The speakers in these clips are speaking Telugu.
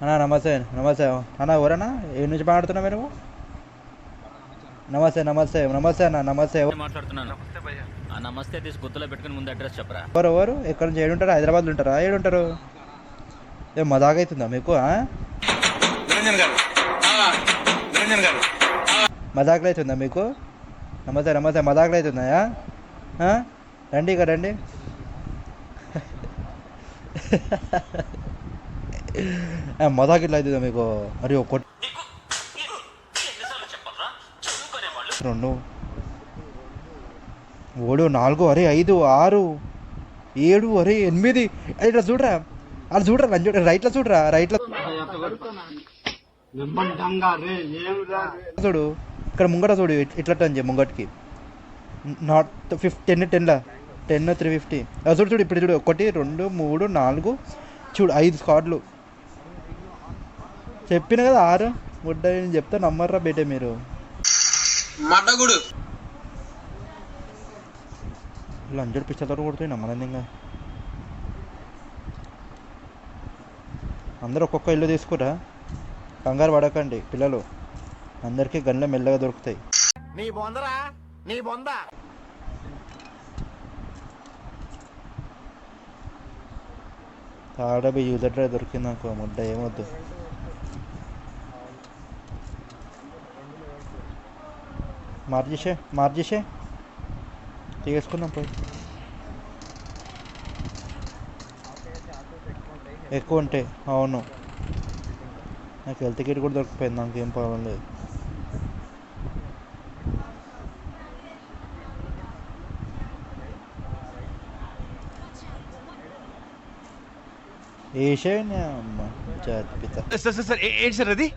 అన్నా నమస్తే నమస్తే అన్న ఎవరన్నా ఏ నుంచి మాట్లాడుతున్నా మీరు? నమస్తే నమస్తే నమస్తే అన్న నమస్తే. మాట్లాడుతున్నాను. ఆ నమస్తే తీసి గుర్తులో పెట్టుకుని ముందు అడ్రస్ చెప్పరా. ఎవరు ఎవరు ఎక్కడి నుంచి ఏడుంటారు? హైదరాబాద్లో ఉంటారా? ఏడుంటారు? ఏం మజాక్ అవుతుందా మీకు? మజాకులు అవుతుందా మీకు? నమస్తే నమస్తే మజాకులు అవుతుందా? రండి ఇక రండి. మజాక్ ఇట్లా అవుతుందా మీకు? మరి ఒక రెండు 3 4 అరే 5 6 7 అరే 8 ఇట్లా చూడరా, అలా చూడరా చూడ రైట్లో చూడరా, రైట్లో చూడు, ఇక్కడ ముంగట చూడు, ఇట్లా టర్న్ చేయి ముంగటికి. నాట్ 10 350 చూడు చూడు ఇప్పుడు చూడు 1 2 3 4 చూడు 5 స్క్వాడ్లు. చెప్పిన కదా 6 ముడ్డ నేను చెప్తే నమ్మర్రా బేటే మీరు. లంజడు పిచ్చతో కొడుతుంది నమ్మలేదు. ఇంకా అందరూ ఒక్కొక్క ఇల్లు తీసుకురా, కంగారు పడకండి పిల్లలు, అందరికీ గన్లే మెల్లగా దొరుకుతాయి. ఆడబి యూజర్ డ్రైవ్ దొరికింది నాకు, ముడ్డ ఏమొద్దు. మార్చేసే తీసుకుందాం పోయి. ఎక్కువ ఉంటాయి అవును, నాకు హెల్త్ కిట్ కూడా దొరికిపోయింది, నాకు ఏం ప్రాబ్లం లేదు. ఏసే అమ్మ జాతి పిత సార్ ఏంటి సార్ అది?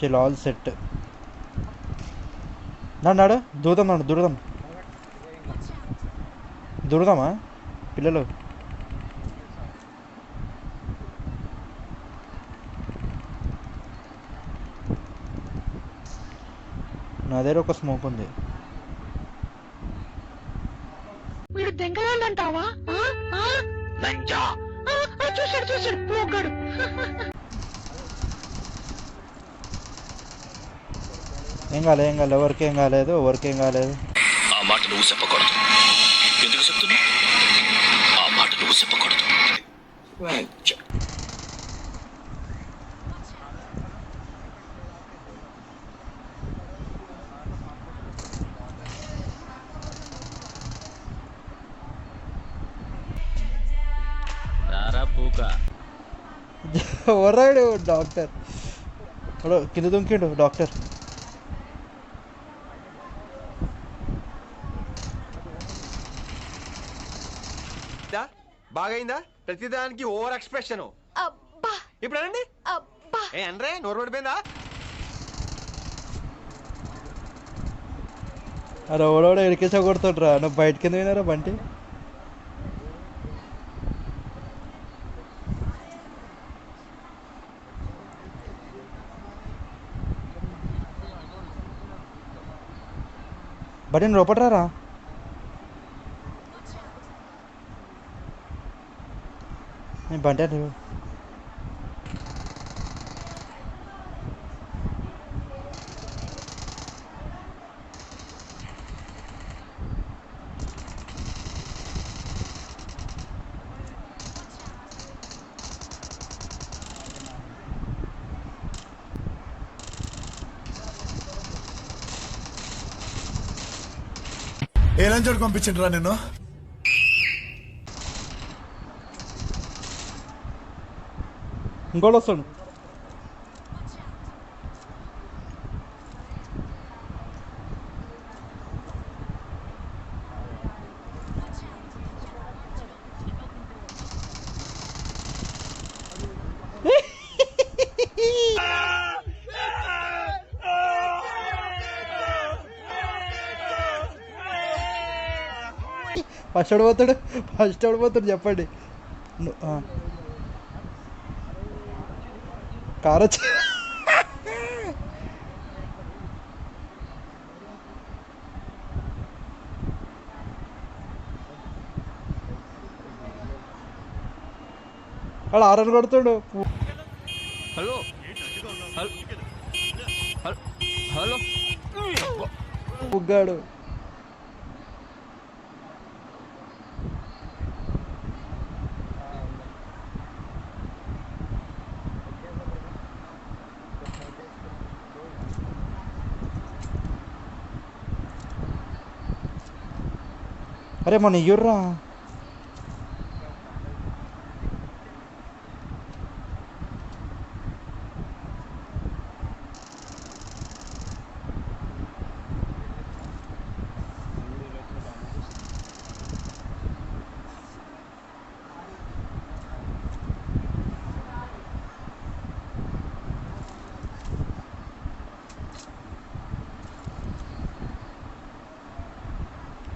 చలో ఆల్ సెట్. నాడు దూరదాం, దూరదామా పిల్లలు? నా దగ్గర ఒక స్మోక్ ఉంది. ఏం కాలేదు, ఎవరికేం కాలేదు. ఆ మాట నువ్వు చెప్పకూడదు. ఎందుకు చెప్తున్నా? ఆ మాట నువ్వు చెప్పకూడదు. రారా పూక. ఎవరాడు డాక్టర్? కింద దుంకిండు డాక్టర్. బాగైందా? ప్రతిదానికి ఓవర్ ఎక్స్ప్రెషన్. ఇప్పుడు అనండి. ఏ అనరే, నోరు పడిపోయిందా? అరే ఓడోడ ఎడికేసా కొడుతుండ్రా, నువ్వు బయట కింద పోయినారా బంటి? బట్ నేను లోపట్రారా. నేను బండి అంటే ఏ లంచోడు పంపించిండ్రా నిన్ను? ఇంకోటి వస్తాడు. ఫస్ట్ ఓడిపోతాడు చెప్పండి. కారు వచ్చి అలా ఆరని కొడుతాడు హలో హలో పుగ్గాడు. అరే మొన్న ఇయ్యుర్రా.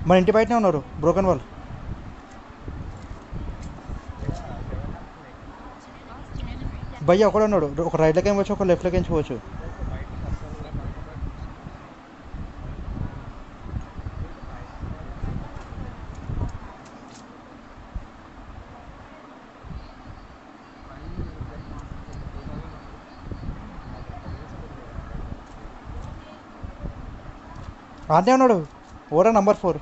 మన ఇంటి బయటనే ఉన్నారు బ్రోకన్ వాళ్ళు. భయ్య ఒకడే ఉన్నాడు. ఒక రైట్లోకి ఏమవచ్చు, ఒక లెఫ్ట్లోకి ఎంచుకోవచ్చు. ఆడే ఉన్నాడు ఓరా నంబర్ 4.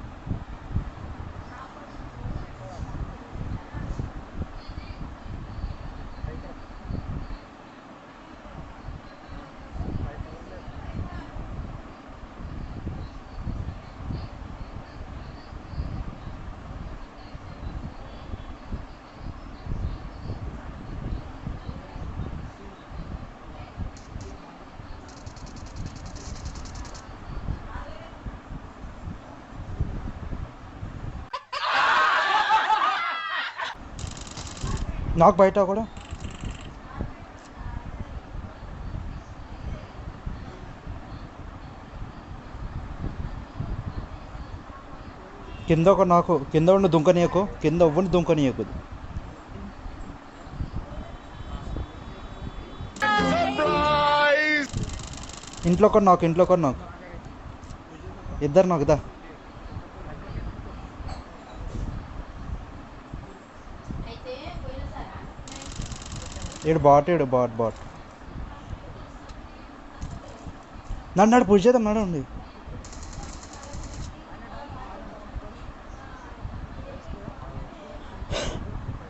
నాకు బయట కూడా కింద ఒక నాకు కింద ఉండి దుంకనీయకు, కింద అవ్వని దుంకనీయకు. ఇంట్లో ఒక నాకు, ఇంట్లో ఒక నాకు, ఇద్దరు నాకు. దా ఏడు బాట్, ఏడు బాట్ బాట్. నన్ను పుష్ చేద్దాం, నడు ఉంది.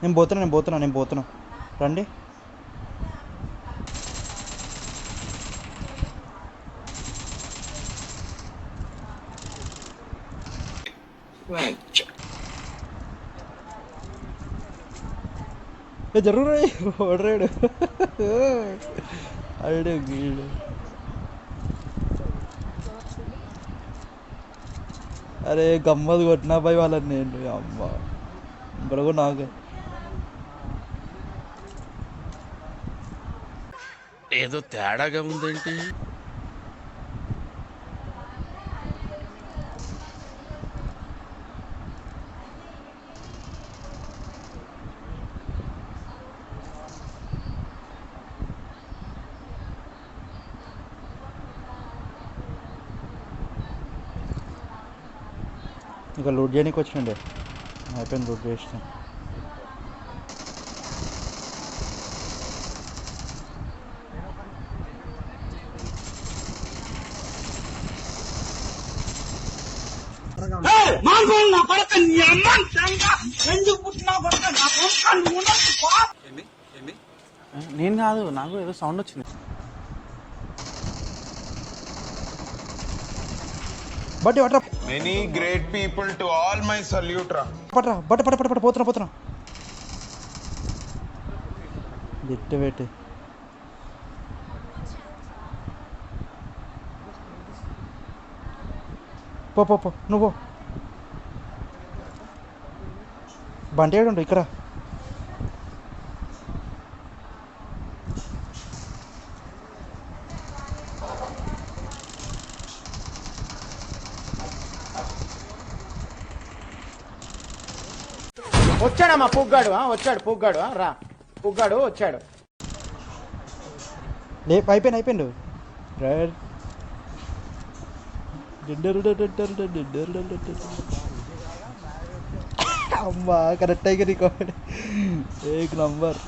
నేను పోతున్నా రండి. జరుగు ఓడరాడు అడు గీడు. అరే గమ్మత్ కొట్టినా పోయి వాళ్ళని నేను. అమ్మ బరగు నాకు ఏదో తేడాగా ఉందేంటి? ఇక లూట్ చేయడానికి వచ్చిండే, అయిపోయింది లూట్ చేసిన. నేను కాదు, నాకు ఏదో సౌండ్ వచ్చింది. బట్ పట్రా Many great people to all my salute ra. పట్రా బట్ట పట్ట పట్ట పోతున్నా దిట్టు పెట్టి. పో నువ్వు బండి ఏడుండు ఇక్కడ. వచ్చాడమ్మా పుగ్గాడు, వచ్చాడు రా, పుగ్గాడు వచ్చాడు. అయిపోయిండు. అమ్మా కరెక్ట్ అయ్యి రికార్డ్ ఏక్ నంబర్.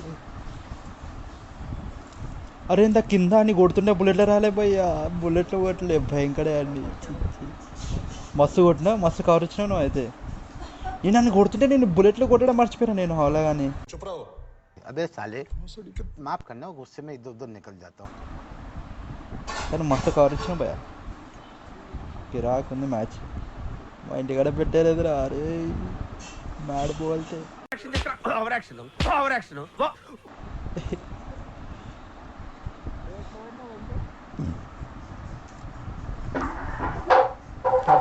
అరే ఇంత కింద అని కొడుతుంటే బుల్లెట్లు రాలే భయ్యా, బుల్లెట్లు కొట్టలే భయంకరే అండి. మస్తు కొట్టినా, మస్తు కవర్ ఇచ్చినా నువ్వు అయితే. నేను నన్ను కొడుతుంటే నేను బుల్లెట్లు కొట్టడం మర్చిపోయాను నేను హాలా కానీ. अबे साले माफ करना, गुस्से में इधर उधर निकल जाता हूँ. కానీ మస్తు కవర్ ఇచ్చినా భయ్యా, కిరాక్ ఉంది మ్యాచ్. మా ఇంటికాడ పెట్టేలేదురా అరే మ్యాడ్ బోల్తే.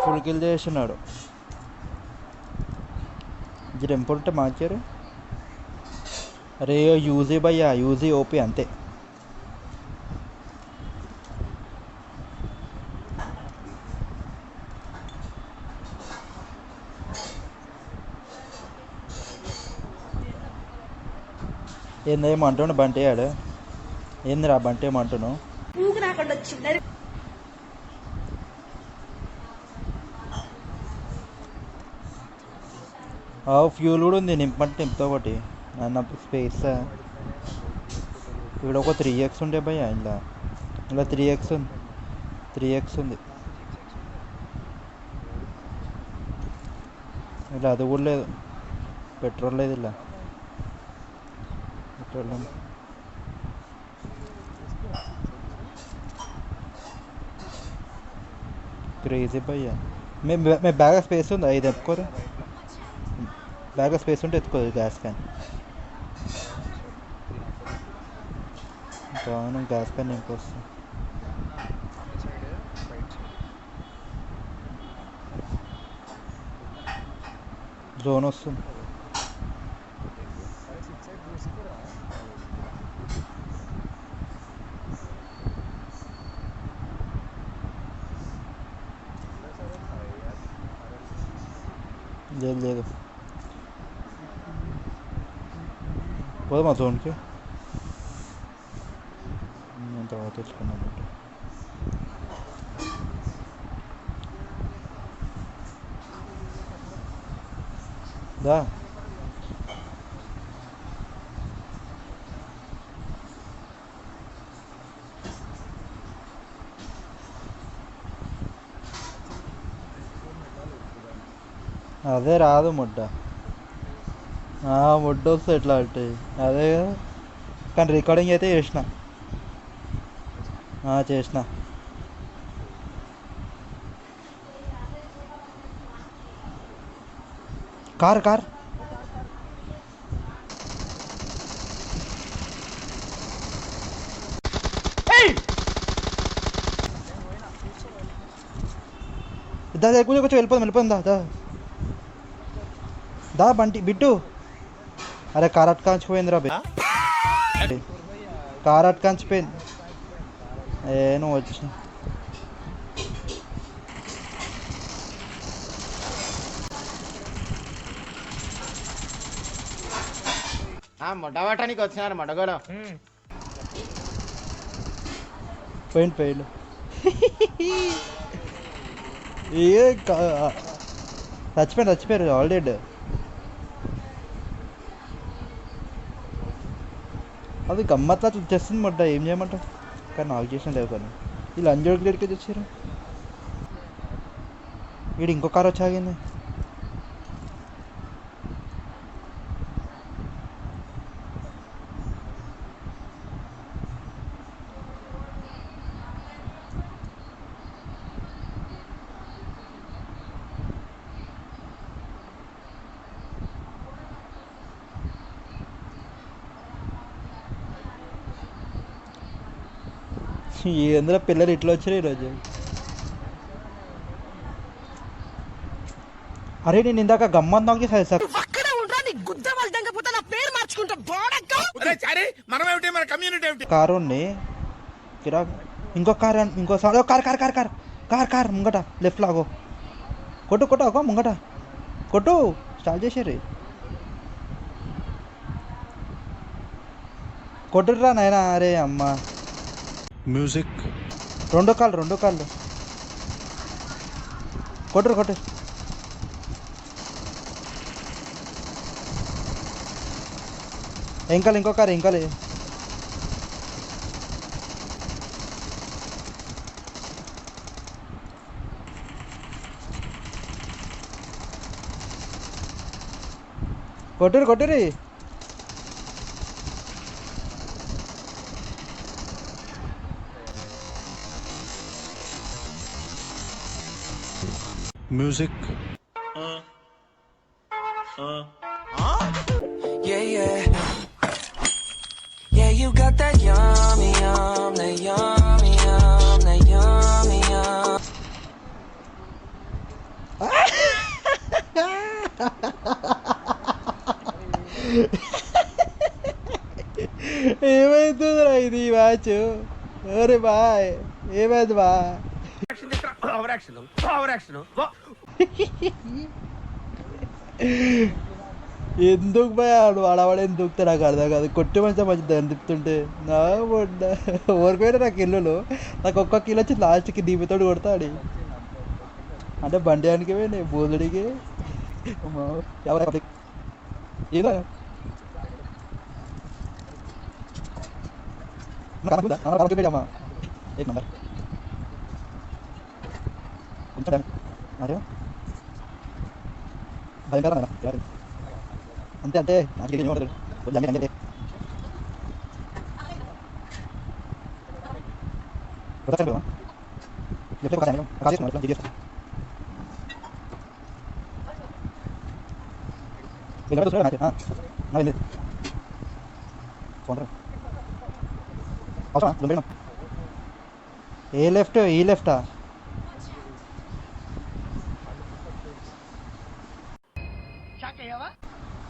ఫుల్ కిల్ చేస్తున్నాడు. జర ఇంపార్టెంట్ మార్చారు. అరే యూజీ భయ్యా, యూజీ ఓపీ అంతే. ఏందేమంటాడు బంటి ఆడు, ఏందిరా బంటి ఏమంటున్నావు? ఫ్యూల్ కూడా ఉంది, నింపంటే నింపుతా ఒకటి అన్న స్పేస్. ఇక్కడ ఒక 3x ఉండే భయ్యా, ఇలా 3x ఉంది, 3x ఉంది. ఇలా అది కూడా లేదు, పెట్రోల్ లేదు, ఇలా పెట్రోల్ ఉంది. క్రేజీ భయ్యా. మేము బ్యాగ్ స్పేస్ ఉంది, ఇది ఎత్తుకోరు. బ్యాగ్ స్పేస్ ఉంటే ఎత్తుకోదు గ్యాస్ క్యాన్. అవును గ్యాస్ క్యాన్ నింపొస్తుంది. జోన్ వస్తుంది. లేదు లేదు పోదామా జోన్కి, నేను తర్వాత తెచ్చుకున్నాను. దా అదే రాదు ముడ్డ, ముడ్డ వస్తే ఎట్లా అంటే అదే కదా. కానీ రికార్డింగ్ అయితే చేసిన. కార్ కార్ కొంచెం వెళ్ళిపోదాం దా బంటి బిట్టు. అరే కార్ అట్కాంచిపోయిందిరా, కార్ అట్కాంచిపోయింది. నువ్వు వచ్చి మొట్టవాటానికి వచ్చినారు మొట్టగోడ పోయిండు. ఏ చచ్చిపోయారు ఆల్రెడీ. అది గమ్మత్లా తెస్తుంది మొట్ట, ఏం చేయమంటావు. కానీ నాకు చేసిన లేవు. కానీ వీళ్ళు అంజోడి గ్రేడ్కి వచ్చారు. వీడు ఇంకో కార్ వచ్చి ఆగింది. ఎందులో పిల్లలు ఇట్లా వచ్చారు ఈరోజు. అరే నేను ఇందాక గమ్మత్ నాకు సార్ కారుని కిరా ఇంకో కార్ కార్ ముంగట లెఫ్ట్ లాగో కొట్టు అగో ముంగట కొట్టు స్టార్ట్ చేసారు. కొట్టురా నాయనా. అరే అమ్మ మ్యూజిక్ రెండు కాళ్ళు కొట్టు ఇంకో car ఇంకాలే. కొట్టురి Music. Yeah, yeah. Yeah, you got that yummy, yum, that yummy, yum, that yummy, yum. ఏమైతుందిరా ఇది మ్యాచ్? అరే బాయ్ ఏమైంది బా? ఎందుకు భయ ఆడవాడు ఎందుకు దూకుతా నాకు అర్థం కాదు. కొట్టి మంచిగా దాన్ని తిప్పుతుంటే నా ఓరిపోయినా నాకు ఇల్లులో నాకు ఒక్క కిలో వచ్చి లాస్ట్కి దీపితోడు కొడతాడు. అంటే బండి అనికి పోయినాయి బోధుడికి ఏదో అమ్మా एक नंबर అరే భయంకర అంతే అంతే నాకు ఏ లెఫ్ట్ ఈ లెఫ్టా?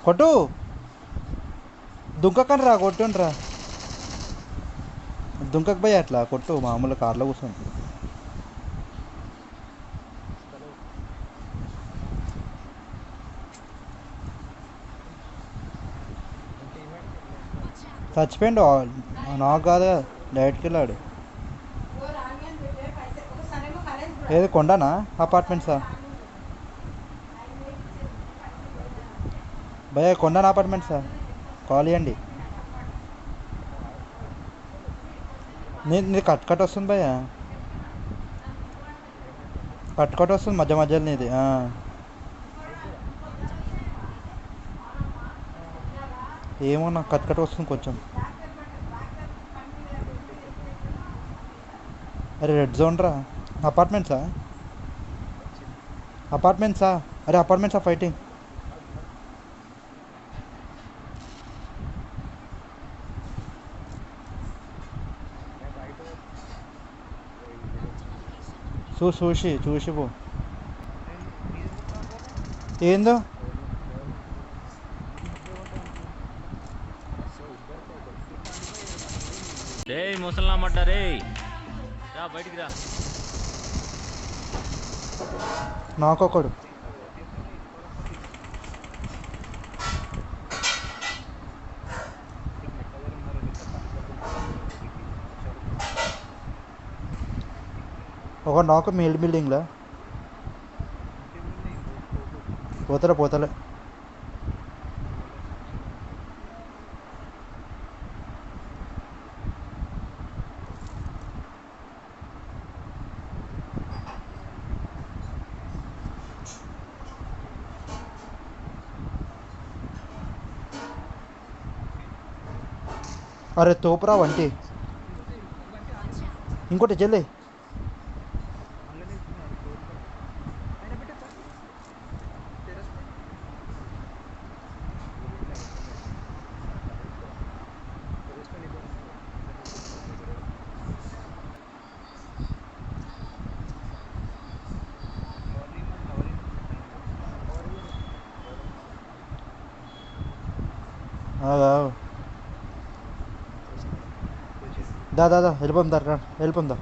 కొట్టు దుంకకండి రా కొట్టుండి రా దుంకక పోయి అట్లా కొట్టు మామూలు కార్లో కూర్చొని. చచ్చిపోయిండు నాకు కాదు డైరెక్ట్కి వెళ్ళాడు. ఏది కొండనా అపార్ట్మెంట్సా భయ్యా? కొండనా అపార్ట్మెంట్సా? కాల్ ఇవ్వండి. నీది కట్ వస్తుంది భయ్యా, కట్ వస్తుంది మధ్య మధ్యలో నీది. ఏమో నాకు కట్ వస్తుంది కొంచెం. అరే రెడ్ జోన్ రా. అపార్ట్మెంట్సా? అరే అపార్ట్మెంట్సా ఫైటింగ్? చూసి పో. ఏందో ముసలామడ్డ రే, బయటికి రా. నాకొకడు ఒక నాకు మిల్ బిల్డింగ్లో పోతలే. అరే తోపురా వంటి ఇంకోటి చెల్లి. దా వెళ్ళిపోందా.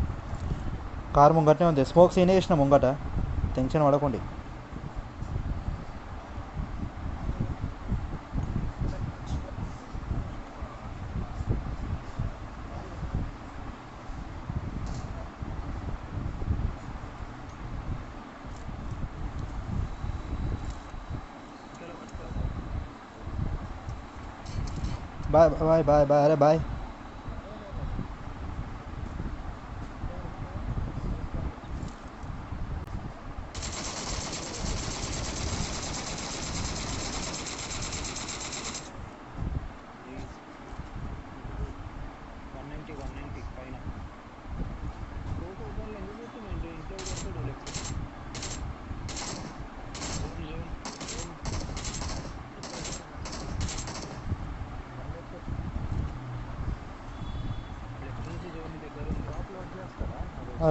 కారు ముంగటనే ఉంది. స్మోక్ సీన్ వేసిన ముంగట, టెన్షన్ పడకండి. बाय बाय बाय बाय अरे बाय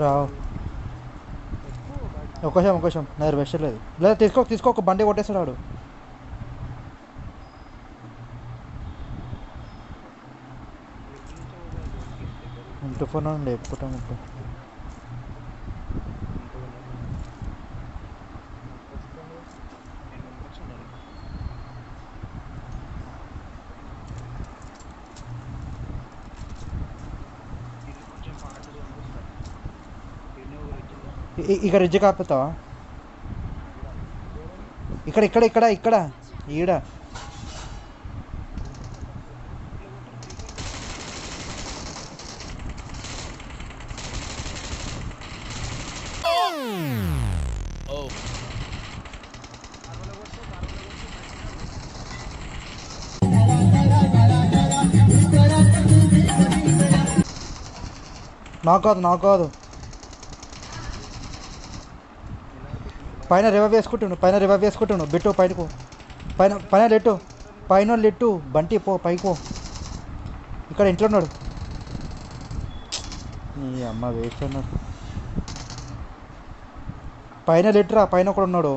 రావు ఒక్కశం నేను బెస్ట్ లేదు లేదా తీసుకో ఒక బండి కొట్టేస్తాడు వాడు ఇంటి ఫోన్ లేపుకుంటాం ఇప్పుడు ఇక రిజ్జ కాపుతావా ఇక్కడ ఈడ నాకు కాదు పైన రివైవ్ వేసుకుంటున్నాను బిట్టు పైనకు పైన లెట్టు బంటి పో పైకి పో ఇక్కడ ఇంట్లో ఉన్నాడు నీ అమ్మ వేస్ట్ అన్నాడు పైన లెట్టురా పైన కూడా ఉన్నాడు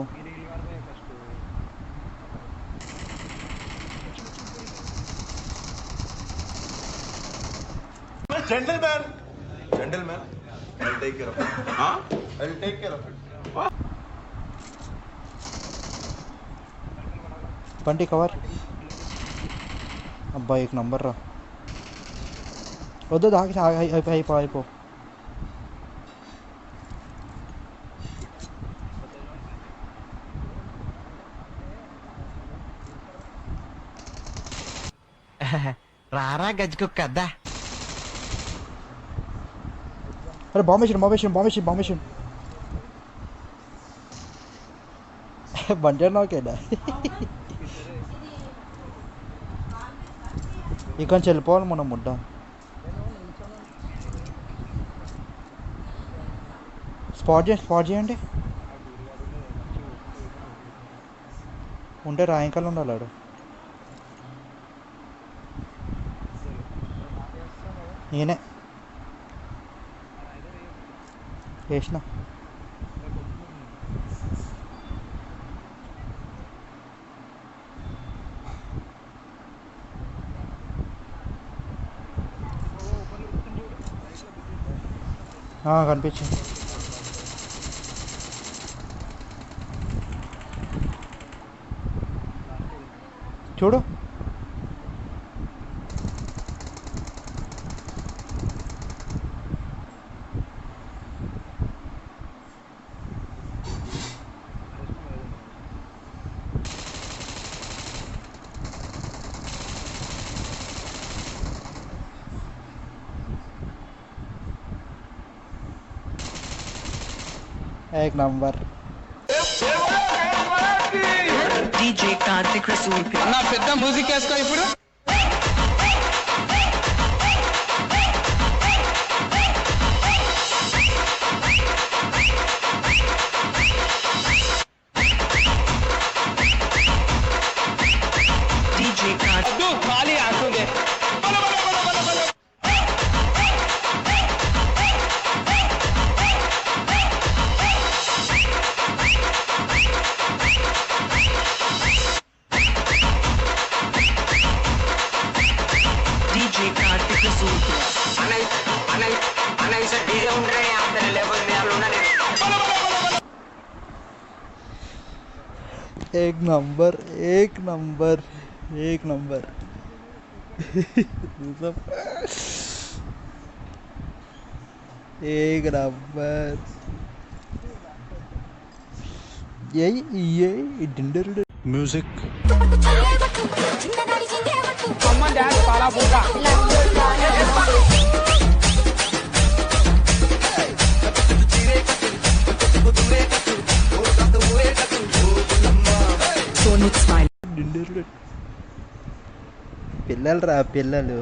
Gentleman. I'll take care of it. Huh? I'll take care of it. బండి కవర్ అబ్బా एक నంబర్ రా వద్దు అయిపో రారా గజ్జుకు కదా అరే బాంబేషన్ బండి నాకేనా ఇక నుంచి వెళ్ళిపోవాలి మనం ముడ్డ స్పాట్ చేయండి ఉంటే రాయంకాలం ఉండాలి ఆడు నేనే వేసిన కనిపించింది చూడు एक number DJ Karthik Rasool pe నా పెద్ద మ్యూజిక్ వేసుకో ఇప్పుడు DJ Karthik ఖాళీ ఆసుందే DJ Karthik Rasool pe इसे डीजे उड़ रहे हैं आप तेरे लेवल में आप लोग एक नंबर एक नंबर एक नंबर यही डिंडर Music. చిన్ననాడి పిల్లలు రా పిల్లలు